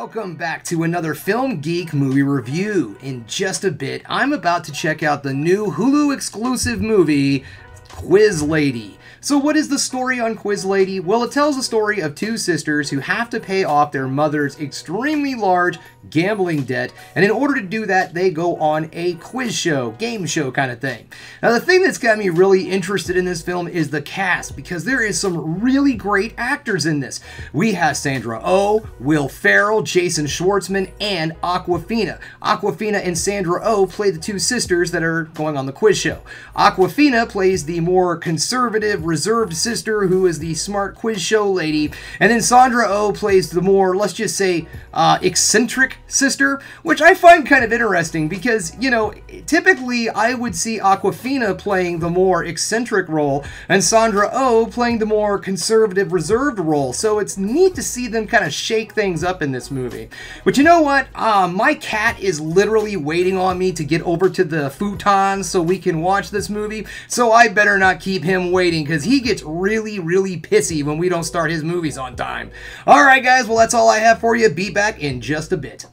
Welcome back to another Film Geek movie review. In just a bit, I'm about to check out the new Hulu exclusive movie, Quiz Lady. So what is the story on Quiz Lady? Well, it tells the story of two sisters who have to pay off their mother's extremely large gambling debt, and in order to do that, they go on a quiz show, game show kind of thing. Now, the thing that's got me really interested in this film is the cast, because there is some really great actors in this. We have Sandra Oh, Will Ferrell, Jason Schwartzman, and Awkwafina. Awkwafina and Sandra Oh play the two sisters that are going on the quiz show. Awkwafina plays the more conservative, reserved sister who is the smart quiz show lady, and then Sandra Oh plays the more, let's just say, eccentric sister, which I find kind of interesting because, you know, typically I would see Awkwafina playing the more eccentric role and Sandra Oh playing the more conservative, reserved role, so it's neat to see them kind of shake things up in this movie. But you know what? My cat is literally waiting on me to get over to the futon so we can watch this movie, so I better not keep him waiting because he gets really, really pissy when we don't start his movies on time. Alright guys, well that's all I have for you. Be back in just a bit.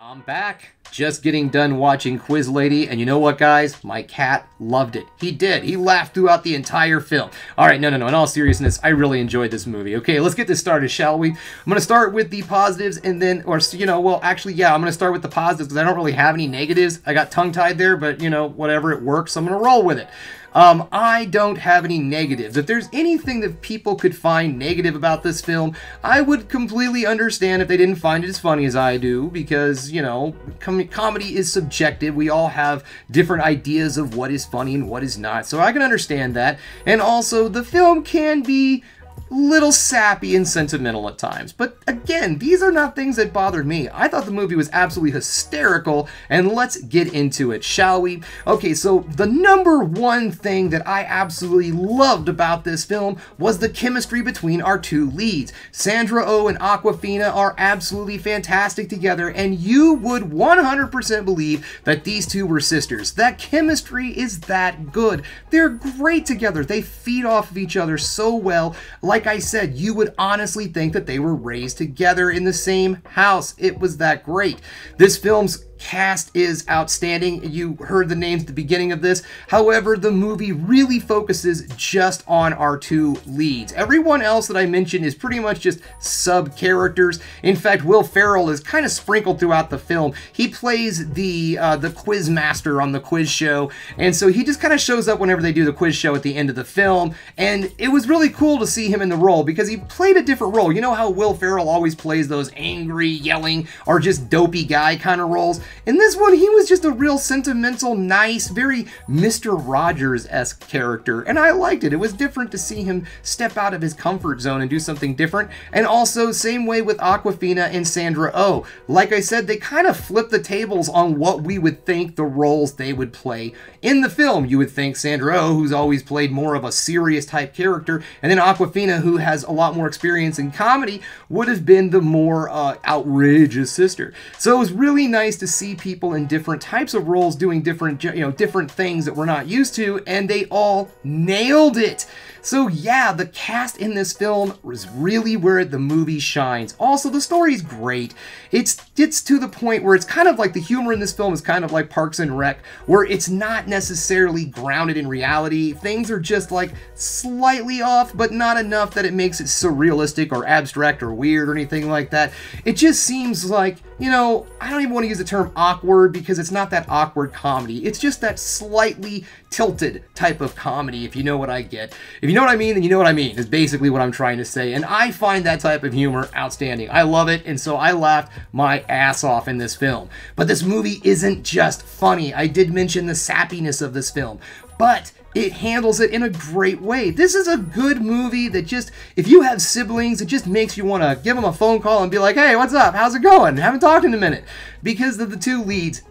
I'm back. Just getting done watching Quiz Lady, and you know what, guys? My cat loved it. He did. He laughed throughout the entire film. Alright, no. In all seriousness, I really enjoyed this movie. Okay, let's get this started, shall we? I'm going to start with the positives, and then, or, you know, well, actually, yeah, I'm going to start with the positives, because I don't really have any negatives. I got tongue-tied there, but, you know, whatever, it works, so I'm going to roll with it. I don't have any negatives. If there's anything that people could find negative about this film, I would completely understand if they didn't find it as funny as I do, because, you know, comedy is subjective. We all have different ideas of what is funny and what is not, so I can understand that. And also, the film can be little sappy and sentimental at times. But again, these are not things that bothered me. I thought the movie was absolutely hysterical, and let's get into it, shall we? Okay, so the number one thing that I absolutely loved about this film was the chemistry between our two leads. Sandra Oh and Awkwafina are absolutely fantastic together, and you would 100% believe that these two were sisters. That chemistry is that good. They're great together. They feed off of each other so well. Like I said, you would honestly think that they were raised together in the same house. It was that great. This film's cast is outstanding. You heard the names at the beginning of this. However, the movie really focuses just on our two leads. Everyone else that I mentioned is pretty much just sub-characters. In fact, Will Ferrell is kind of sprinkled throughout the film. He plays the quiz master on the quiz show, and so he just kind of shows up whenever they do the quiz show at the end of the film, and it was really cool to see him in the role because he played a different role. You know how Will Ferrell always plays those angry, yelling, or just dopey guy kind of roles? In this one, he was just a real sentimental, nice, very Mr. Rogers-esque character, and I liked it. It was different to see him step out of his comfort zone and do something different, and also, same way with Awkwafina and Sandra Oh. Like I said, they kind of flipped the tables on what we would think the roles they would play in the film. You would think Sandra Oh, who's always played more of a serious type character, and then Awkwafina, who has a lot more experience in comedy, would have been the more outrageous sister. So it was really nice to see people in different types of roles doing different, you know, different things that we're not used to, and they all nailed it. So yeah, the cast in this film was really where the movie shines. Also, the story's great. It's to the point where it's kind of like the humor in this film is kind of like Parks and Rec, where it's not necessarily grounded in reality. Things are just like slightly off, but not enough that it makes it surrealistic or abstract or weird or anything like that. It just seems like, you know, I don't even want to use the term awkward because it's not that awkward comedy. It's just that slightly tilted type of comedy, if you know what I get. If you know what I mean, then you know what I mean, is basically what I'm trying to say. And I find that type of humor outstanding. I love it, and so I laughed my ass off in this film. But this movie isn't just funny. I did mention the sappiness of this film, but it handles it in a great way. This is a good movie that just, if you have siblings, it just makes you want to give them a phone call and be like, hey, what's up? How's it going? Haven't talked in a minute. Because of the two leads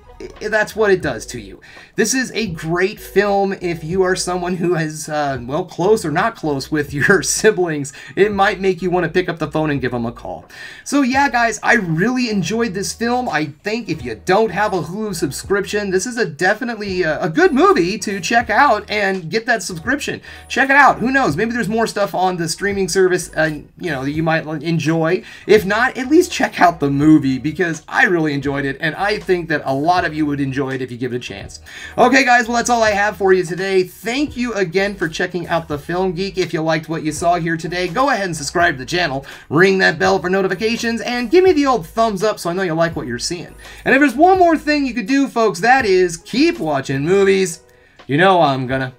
that's what it does to you. This is a great film if you are someone who is, well, close or not close with your siblings. It might make you want to pick up the phone and give them a call. So yeah, guys, I really enjoyed this film. I think if you don't have a Hulu subscription, this is definitely a good movie to check out and get that subscription. Check it out. Who knows? Maybe there's more stuff on the streaming service, you know, that you might enjoy. If not, at least check out the movie, because I really enjoyed it, and I think that a lot of you would enjoy it if you give it a chance. Okay, guys, well, that's all I have for you today. Thank you again for checking out the Film Geek. If you liked what you saw here today, go ahead and subscribe to the channel, ring that bell for notifications, and give me the old thumbs up so I know you like what you're seeing. And if there's one more thing you could do, folks, that is keep watching movies. You know I'm gonna.